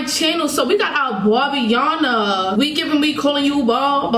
channel. So we got our Barbiana. We giving me calling you Bob.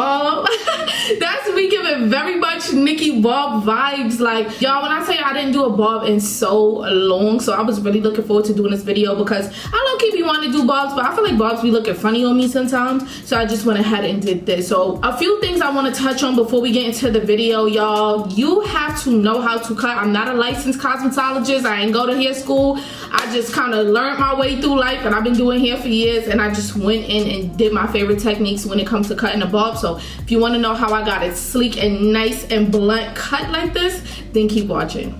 That's we giving very much Nicki Bob vibes. Like, y'all, when I tell you I didn't do a bob in so long, so I was really looking forward to doing this video because I low-key be wanting to do bobs, but I feel like bobs be looking funny on me sometimes. So I just went ahead and did this. So a few things I want to touch on before we get into the video, y'all. You have to know how to cut. I'm not a licensed cosmetologist. I ain't go to hair school. I just kind of learned my way through life, and I've been doing hair for years, and I just went in and did my favorite techniques when it comes to cutting a bob. So if you want to know how I got it sleek and nice and blunt cut like this, then keep watching.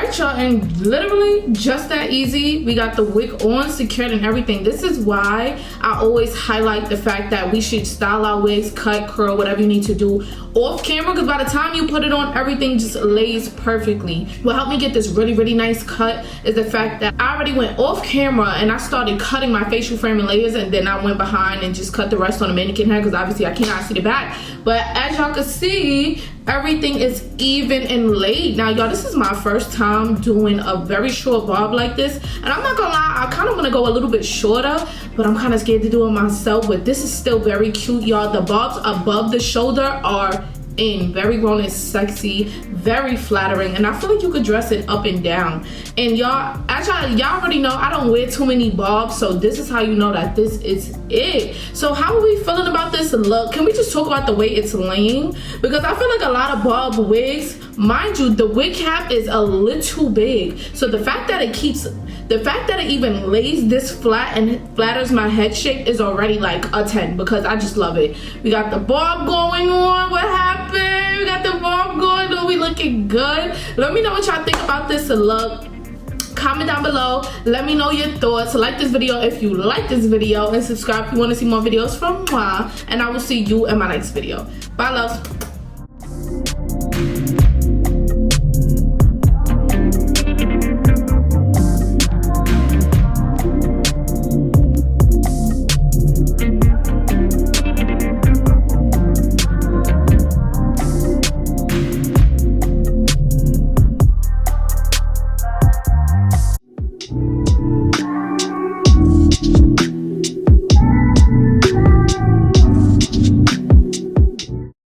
Alright y'all, and literally just that easy. We got the wig on, secured, and everything. This is why I always highlight the fact that we should style our wigs, cut, curl, whatever you need to do off camera, because by the time you put it on, everything just lays perfectly. What helped me get this really nice cut is the fact that I already went off camera and I started cutting my facial framing layers, and then I went behind and just cut the rest on the mannequin hair, because obviously I cannot see the back. But as y'all can see, everything is even and laid. Now y'all, this is my first time doing a very short bob like this, and I'm not gonna lie, I kind of want to go a little bit shorter, but I'm kind of scared to do it myself. But this is still very cute, y'all. The bobs above the shoulder are in very grown and sexy, very flattering, and I feel like you could dress it up and down. And y'all, as y'all already know, I don't wear too many bobs, so this is how you know that this is it. So how are we feeling about this look? Can we just talk about the way it's laying? Because I feel like a lot of bob wigs, mind you, the wig cap is a little big, so the fact that it even lays this flat and flatters my head shape is already like a 10, because I just love it. We got the bob going on. What happened? We got the bob going on. We looking good. Let me know what y'all think about this look. Comment down below. Let me know your thoughts. Like this video if you like this video, and subscribe if you want to see more videos from moi. And I will see you in my next video. Bye, loves.